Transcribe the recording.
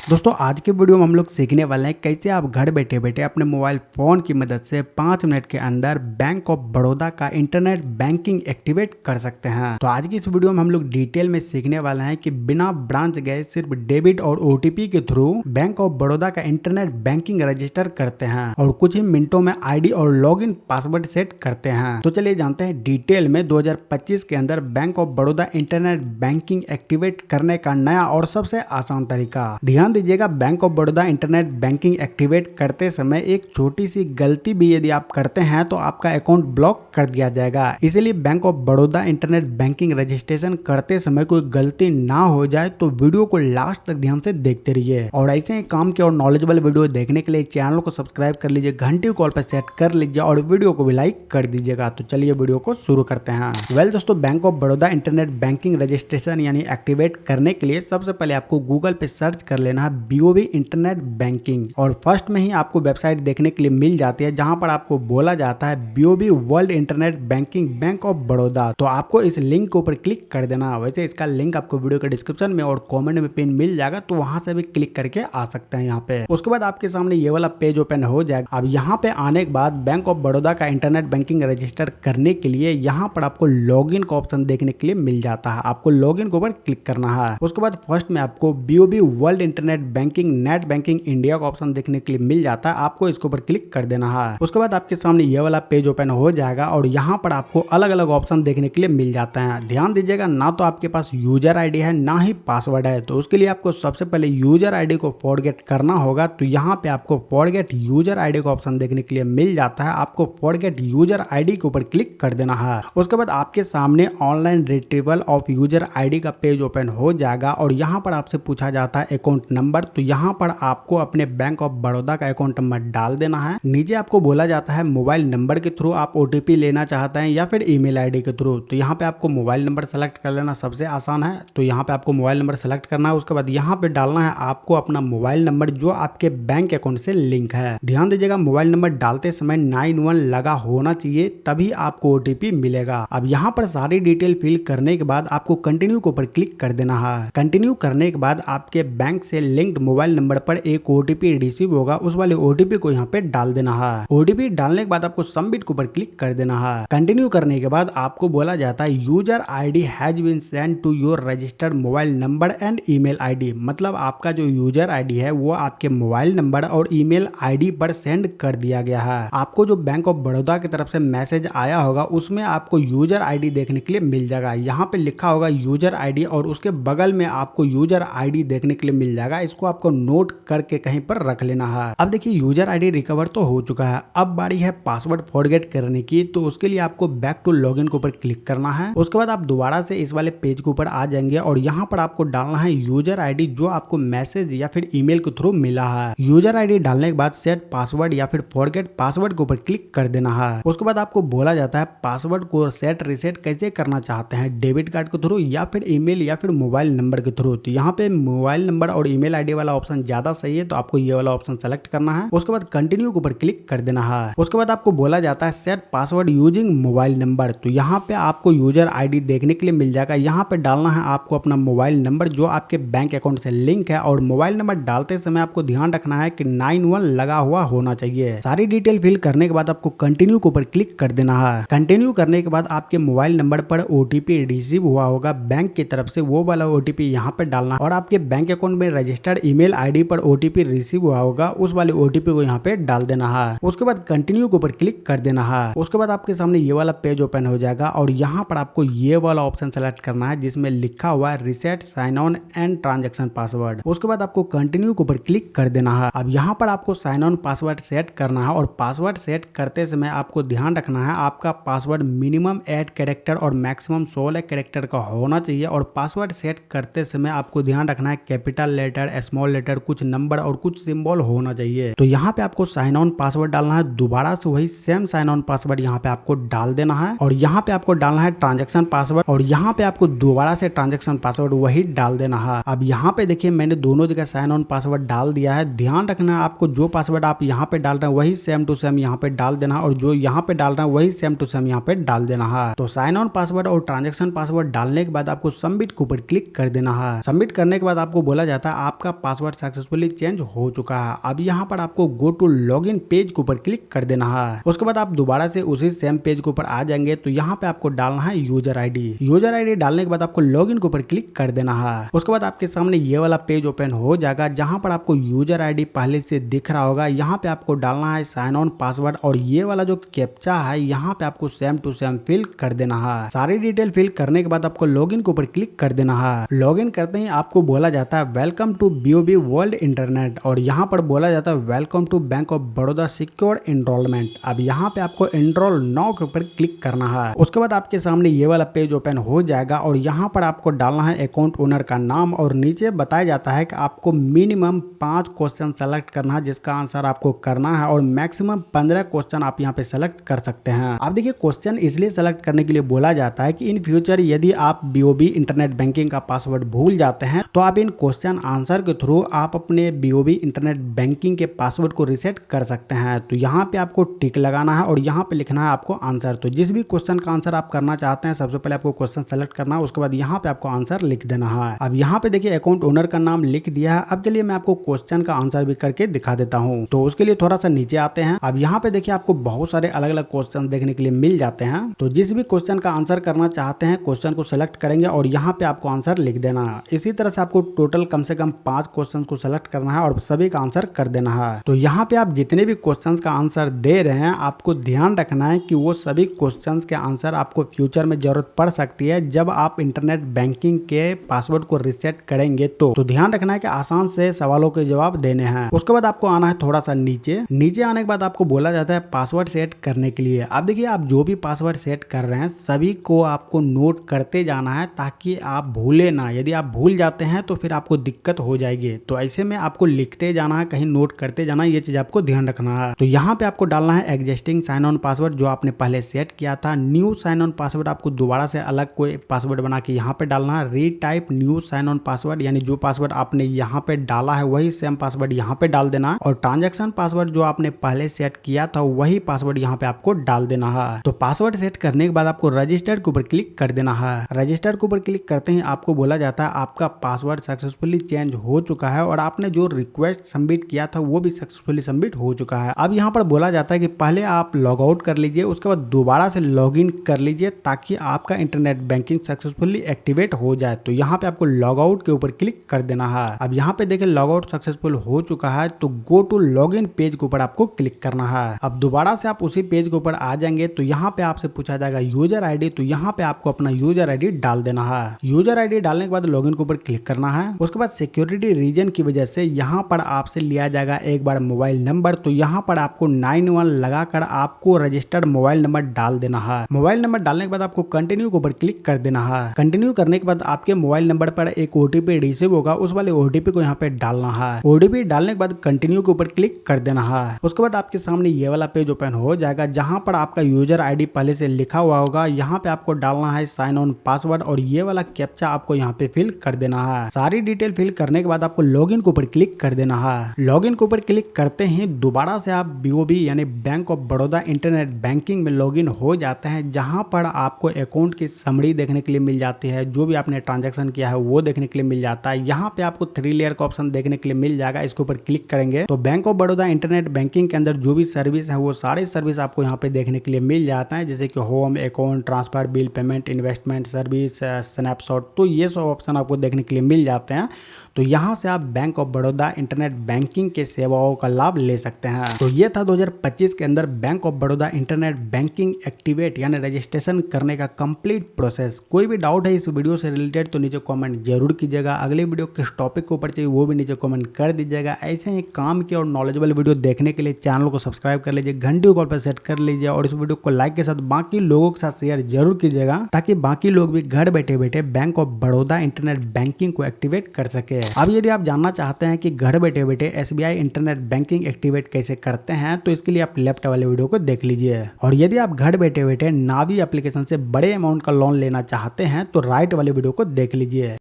दोस्तों आज के वीडियो में हम लोग सीखने वाले हैं कैसे आप घर बैठे बैठे अपने मोबाइल फोन की मदद से 5 मिनट के अंदर बैंक ऑफ बड़ौदा का इंटरनेट बैंकिंग एक्टिवेट कर सकते हैं। तो आज की इस वीडियो में हम लोग डिटेल में सीखने वाले हैं कि बिना ब्रांच गए सिर्फ डेबिट और ओटीपी के थ्रू बैंक ऑफ बड़ौदा का इंटरनेट बैंकिंग रजिस्टर करते हैं और कुछ ही मिनटों में आईडी और लॉगिन पासवर्ड सेट करते हैं। तो चलिए जानते हैं डिटेल में 2025 के अंदर bank of Baroda internet banking activate करने का नया और सबसे आसान तरीका। ध्यान दीजिएगा, bank of Baroda internet banking activate करते समय एक छोटी सी गलती भी यदि आप करते हैं तो आपका अकाउंट ब्लॉक कर दिया जाएगा। इसलिए bank of Baroda internet banking registration करते समय कोई गलती ना हो जाए तो वीडियो को लास्ट तक ध्यान से देखते रहिए। और ऐसे ही काम के और नॉलेजेबल वीडियो देखने के लिए चैनल को सब्सक्राइब कर लीजिए, घंटी कॉल पर सेट कर लीजिए और वीडियो को भी लाइक कर दीजिएगा। तो चलिए वीडियो को शुरू करते हैं। वेल दोस्तों, bank of Baroda internet banking registration यानी एक्टिवेट करने के लिए सबसे पहले आपको गूगल पे सर्च कर लेना है बीओबी इंटरनेट बैंकिंग और फर्स्ट में ही आपको वेबसाइट देखने के लिए मिल जाती है जहां पर आपको बोला जाता है BOB world internet banking bank of Baroda. तो आपको इस लिंक के ऊपर क्लिक कर देना। वैसे इसका लिंक आपको वीडियो के डिस्क्रिप्शन में और कमेंट में पिन मिल जाएगा, तो वहां से भी क्लिक करके आ सकते हैं यहाँ पे। उसके बाद आपके सामने ये वाला पेज ओपन हो जाएगा। अब यहाँ पे आने के बाद बैंक ऑफ बड़ौदा का इंटरनेट बैंकिंग रजिस्टर करने के लिए यहाँ पर आपको लॉगिन का ऑप्शन देखने के लिए मिल जाता है। आपको लॉगिन के ऊपर क्लिक करना है। उसके बाद फर्स्ट में आपको BOB world internet banking net banking India का ऑप्शन देखने के लिए मिल जाता है। आपको इसके ऊपर क्लिक कर देना है। उसके बाद आपके सामने ये वाला पेज ओपन हो जाएगा और यहाँ पर आपको अलग अलग ऑप्शन देखने के लिए मिल जाते हैं। ध्यान दीजिएगा, ना तो आपके पास यूजर आईडी है ना ही पासवर्ड है। तो उसके लिए आपको सबसे पहले यूजर आईडी को फॉरगेट करना होगा। तो यहाँ पे आपको फॉरगेट यूजर आईडी का ऑप्शन देखने के लिए मिल जाता है। आपको फॉरगेट यूजर आईडी के ऊपर क्लिक कर देना है। उसके बाद आपके सामने online retrieval of user ID का पेज ओपन हो जाएगा और यहाँ पर आपसे पूछा जाता है अकाउंट नंबर। तो यहाँ पर आपको अपने बैंक ऑफ बड़ौदा का अकाउंट नंबर डाल देना है। नीचे आपको बोला जाता है मोबाइल नंबर के थ्रू आप ओटीपी लेना चाहते हैं या फिर ईमेल आईडी के थ्रू। तो यहाँ पे आपको मोबाइल नंबर सेलेक्ट कर लेना सबसे आसान है। तो यहाँ पे आपको मोबाइल नंबर सेलेक्ट करना है। उसके बाद यहाँ पे डालना है आपको अपना मोबाइल नंबर जो आपके बैंक अकाउंट से लिंक है। ध्यान दीजिएगा, मोबाइल नंबर डालते समय 91 लगा होना चाहिए, तभी आपको ओटीपी मिलेगा। अब यहाँ पर सारी डिटेल फिल करने के बाद आपको कंटिन्यू के ऊपर क्लिक कर देना है। कंटिन्यू करने के बाद आपके बैंक से लिंक्ड मोबाइल नंबर पर एक ओटीपी रिसीव होगा, उस वाले ओटीपी को यहाँ पे डाल देना है। ओटीपी डालने के बाद आपको सबमिट के ऊपर क्लिक कर देना है। कंटिन्यू करने के बाद आपको बोला जाता है user ID has been send to your registered mobile number and email ID. मतलब आपका जो यूजर आईडी है वो आपके मोबाइल नंबर और ईमेल आईडी पर सेंड कर दिया गया है। आपको जो बैंक ऑफ बड़ौदा की तरफ से मैसेज आया होगा उसमें आपको यूजर आईडी देखने के लिए मिल जाएगा। यहाँ पे लिखा होगा यूजर आईडी और उसके बगल में आपको यूजर आईडी देखने के लिए मिल जाएगा। इसको आपको नोट करके कहीं पर रख लेना है। अब देखिए यूजर आईडी रिकवर तो हो चुका है, अब बारी है पासवर्ड फॉरगेट करने की। तो उसके लिए आपको बैक टू लॉगिन के ऊपर क्लिक करना है। उसके बाद आप दोबारा से इस वाले पेज के ऊपर आ जाएंगे और यहाँ पर आपको डालना है यूजर आईडी जो आपको मैसेज या फिर ईमेल के थ्रू मिला है। यूजर आईडी डालने के बाद सेट पासवर्ड या फिर फॉरगेट पासवर्ड के ऊपर क्लिक कर देना है। उसके बाद आपको बोला जाता है पासवर्ड को सेट रिसेट कैसे करना चाहते हैं, डेबिट कार्ड के थ्रू या फिर ईमेल या फिर मोबाइल नंबर के थ्रू। तो यहाँ पे मोबाइल नंबर और ईमेल आईडी वाला ऑप्शन ज्यादा सही है, तो आपको ये वाला ऑप्शन सेलेक्ट करना है। उसके बाद कंटिन्यू के ऊपर क्लिक कर देना है। उसके बाद आपको बोला जाता है set password using mobile number. तो यहाँ पे आपको यूजर आईडी देखने के लिए मिल जाएगा। यहाँ पे डालना है आपको अपना मोबाइल नंबर जो आपके बैंक अकाउंट से लिंक है और मोबाइल नंबर डालते समय आपको ध्यान रखना है कि 91 लगा हुआ होना चाहिए। सारी डिटेल फिल करने के बाद आपको कंटिन्यू के ऊपर क्लिक कर देना है। कंटिन्यू करने के बाद आपके मोबाइल नंबर पर ओटीपी रिसीव हुआ होगा बैंक की तरफ से, वो वाला ओटीपी यहाँ पे डालना और आपके बैंक अकाउंट में रजिस्टर्ड ईमेल आईडी पर ओटीपी रिसीव हुआ होगा, उस वाले ओटीपी को यहाँ पे डाल देना है। उसके बाद कंटिन्यू के ऊपर क्लिक कर देना है। उसके बाद आपके सामने ये वाला पेज ओपन हो जाएगा और यहाँ पर आपको ये वाला ऑप्शन सेलेक्ट करना है जिसमें लिखा हुआ है reset sign on and transaction password. उसके बाद आपको कंटिन्यू के ऊपर क्लिक कर देना है। अब यहाँ पर आपको साइन ऑन पासवर्ड सेट करना है और पासवर्ड सेट करते समय आपको ध्यान रखना है आपका पासवर्ड मिनिमम 8 कैरेक्टर और मैक्सिमम 16 कैरेक्टर का होना चाहिए। और पासवर्ड सेट करते समय आपको ध्यान रखना है कैपिटल लेटर, स्मॉल लेटर, कुछ नंबर और कुछ सिंबल होना चाहिए। तो यहाँ पे आपको साइन ऑन पासवर्ड डालना है। दोबारा से वही सेम साइन ऑन पासवर्ड यहाँ पे आपको डाल देना है और यहाँ पे आपको डालना है ट्रांजेक्शन पासवर्ड और यहाँ पे आपको दोबारा से ट्रांजेक्शन पासवर्ड वही डाल देना है। अब यहाँ पे देखिए मैंने दोनों जगह साइन ऑन पासवर्ड डाल दिया है। ध्यान रखना है आपको जो पासवर्ड आप यहाँ पे डाल रहे हैं वही सेम टू सेम यहाँ पे डाल देना और जो यहाँ पे डाल रहे हैं वही सेम टू सेम यहाँ पे डाल देना है। तो साइन ऑन पासवर्ड और ट्रांजेक्शन पासवर्ड डालने के बाद आपको सबमिट के ऊपर क्लिक कर देना है। सबमिट करने के बाद आपको बोला जाता है आपका पासवर्ड सक्सेसफुली चेंज हो चुका है। अब यहाँ पर आपको गो टू लॉगिन पेज के ऊपर क्लिक कर देना है। उसके बाद आप दोबारा से उसी सेम पेज के ऊपर आ जाएंगे तो यहाँ पे आपको डालना है यूजर आईडी। यूजर आईडी डालने के बाद आपको लॉगिन के ऊपर क्लिक कर देना है। उसके बाद आपके सामने ये वाला पेज ओपन हो जाएगा जहाँ पर आपको यूजर आईडी पहले से दिख रहा होगा। यहाँ पे आपको डालना है साइन ऑन पासवर्ड और ये वाला जो कैप्चा है यहाँ पे आपको सेम टू सेम फिल कर देना है। सारी डिटेल फिल करने के बाद आपको लॉगिन के ऊपर क्लिक कर देना है। लॉगिन करते ही आपको बोला जाता है welcome to BOB world internet और यहाँ पर बोला जाता है welcome to bank of Baroda secure enrolment. अब यहाँ पे आपको एनरोल नाउ के ऊपर क्लिक करना है। उसके बाद आपके सामने ये वाला पेज ओपन हो जाएगा और यहाँ पर आपको डालना है अकाउंट ओनर का नाम और नीचे बताया जाता है कि आपको मिनिमम 5 क्वेश्चन सेलेक्ट करना है जिसका आंसर आपको करना है और मैक्सिमम 15 क्वेश्चन आप यहाँ पे सेलेक्ट कर सकते हैं। आप देखिए क्वेश्चन इसलिए सेलेक्ट करने के लिए बोला जाता है कि इन फ्यूचर यदि आप बीओबी इंटरनेट बैंकिंग का पासवर्ड भूल जाते हैं तो आप इन क्वेश्चन आंसर के थ्रू आप अपने बीओबी इंटरनेट बैंकिंग के पासवर्ड को रिसेट कर सकते हैं। तो यहाँ पे आपको टिक लगाना है और यहाँ पे लिखना है आपको आंसर। तो जिस भी क्वेश्चन का आंसर आप करना चाहते हैं सबसे पहले आपको क्वेश्चन सेलेक्ट करना है, उसके बाद यहाँ पे आपको आंसर लिख देना है। अब यहाँ पे देखिए अकाउंट ओनर का नाम लिख दिया है। अब चलिए मैं आपको क्वेश्चन का आंसर भी करके दिखा देता हूँ। तो उसके लिए थोड़ा सा नीचे आते हैं। अब यहाँ पे देखिए आपको बहुत सारे अलग अलग क्वेश्चन देखने के लिए मिल जाते हैं। तो जिस भी क्वेश्चन का आंसर करना चाहते हैं क्वेश्चन को सिलेक्ट करेंगे और यहाँ पे आपको आंसर लिख देना है। इसी तरह से आपको टोटल कम से कम 5 क्वेश्चन को सिलेक्ट करना है और सभी का आंसर कर देना है। तो यहाँ पे आप जितने भी क्वेश्चंस का आंसर दे रहे हैं आपको ध्यान रखना है कि वो सभी क्वेश्चंस के आंसर आपको फ्यूचर में जरूरत पड़ सकती है जब आप इंटरनेट बैंकिंग के पासवर्ड को रिसेट करेंगे। तो ध्यान रखना है कि आसान से सवालों के जवाब देने हैं। उसके बाद आपको आना है थोड़ा सा नीचे आने के बाद आपको बोला जाता है पासवर्ड सेट करने के लिए। अब देखिए आप जो भी पासवर्ड सेट कर रहे हैं सभी को आपको नोट करते जाना है ताकि आप भूले ना। यदि आप भूल जाते हैं तो फिर आपको दिक्कत हो जाएगी। तो ऐसे में आपको लिखते जाना है, कहीं नोट करते जाना है, ये चीज आपको ध्यान रखना है। तो यहाँ पे आपको डालना है एग्जिस्टिंग साइन ऑन पासवर्ड जो आपने पहले सेट किया था। न्यू साइन ऑन पासवर्ड आपको दोबारा से अलग कोई पासवर्ड बना के यहाँ पे डालना है। Retype new sign on password यानी जो पासवर्ड आपने यहाँ पे डाला है वही सेम पासवर्ड यहाँ पे डाल देना है और ट्रांजैक्शन पासवर्ड जो आपने पहले सेट किया था वही पासवर्ड यहाँ पे आपको डाल देना है। तो पासवर्ड सेट करने के बाद आपको रजिस्टर के ऊपर क्लिक कर देना है। रजिस्टर के ऊपर क्लिक करते ही आपको बोला जाता है आपका पासवर्ड सक्सेसफुली चेंज हो चुका है और आपने जो रिक्वेस्ट सबमिट किया था वो भी सक्सेसफुली सबमिट हो चुका है। अब यहाँ पर बोला जाता है कि पहले आप लॉग आउट कर लीजिए, उसके बाद दोबारा से लॉग इन कर लीजिए ताकि आपका इंटरनेट बैंकिंग सक्सेसफुली एक्टिवेट हो जाए। तो यहाँ पे आपको लॉग आउट के ऊपर क्लिक कर देना है। अब यहाँ पे देखिए लॉग आउट सक्सेसफुल हो चुका है तो go to log in page के ऊपर आपको क्लिक करना है। अब दोबारा से आप उसी पेज के ऊपर आ जाएंगे तो यहाँ पे आपसे पूछा जाएगा यूजर आईडी। तो यहाँ पे आपको अपना यूजर आईडी डाल देना है। यूजर आईडी डालने के बाद लॉगिन के ऊपर क्लिक करना है। उसके बाद सिक्योरिटी रीजन की वजह से यहाँ पर आपसे लिया जाएगा एक बार मोबाइल नंबर। तो यहाँ पर आपको 91 लगाकर आपको रजिस्टर्ड मोबाइल नंबर डाल देना है। मोबाइल नंबर डालने के बाद आपको कंटिन्यू के ऊपर क्लिक कर देना है। कंटिन्यू करने के बाद आपके मोबाइल नंबर पर एक ओटीपी रिसीव होगा, उस वाले ओटीपी को यहाँ पे डालना है। ओटीपी डालने के बाद कंटिन्यू के ऊपर क्लिक कर देना है। उसके बाद आपके सामने ये वाला पेज ओपन हो जाएगा जहाँ पर आपका यूजर आईडी पहले से लिखा हुआ होगा। यहाँ पे आपको डालना है साइन ऑन पासवर्ड और ये वाला कैप्चा आपको यहाँ पे फिल कर देना है। सारी डिटेल फिल करने के बाद आपको लॉगिन के ऊपर क्लिक कर देना है। लॉगिन के ऊपर क्लिक करते ही दोबारा से आप बीओबी यानी bank of Baroda internet banking में लॉगिन हो जाते हैं जहां पर आपको अकाउंट की समरी देखने के लिए मिल जाती है। जो भी आपने ट्रांजैक्शन किया है वो देखने के लिए मिल जाता है। यहाँ पे आपको 3 लेयर का ऑप्शन देखने के लिए मिल जाएगा। इसके ऊपर क्लिक करेंगे तो bank of Baroda internet banking के अंदर जो भी सर्विस है वो सारे सर्विस आपको यहाँ पे देखने के लिए मिल जाता है, जैसे कि home, account, transfer, bill payment, investment service, snapshot. तो ये सब ऑप्शन आपको देखने के लिए मिल जाते हैं। तो यहाँ से आप bank of Baroda internet banking के सेवाओं का लाभ ले सकते हैं। तो ये था 2025 के अंदर bank of Baroda internet banking activate यानी रजिस्ट्रेशन करने का कंप्लीट प्रोसेस। कोई भी डाउट है इस वीडियो से रिलेटेड तो नीचे कमेंट जरूर कीजिएगा। अगले वीडियो किस टॉपिक के ऊपर चाहिए वो भी नीचे कमेंट कर दीजिएगा। ऐसे ही काम की और नॉलेजेबल वीडियो देखने के लिए चैनल को सब्सक्राइब कर लीजिए, घंटी को कॉल पर सेट कर लीजिए और इस वीडियो को लाइक के साथ बाकी लोगों के साथ शेयर जरूर कीजिएगा ताकि बाकी लोग भी घर बैठे बैठे bank of Baroda internet banking को एक्टिवेट कर सके। अब यदि आप जानना चाहते हैं कि घर बैठे बैठे एसबीआई इंटरनेट बैंकिंग एक्टिवेट कैसे करते हैं तो इसके लिए आप लेफ्ट वाले वीडियो को देख लीजिए। और यदि आप घर बैठे बैठे नावी एप्लीकेशन से बड़े अमाउंट का लोन लेना चाहते हैं तो राइट वाले वीडियो को देख लीजिए।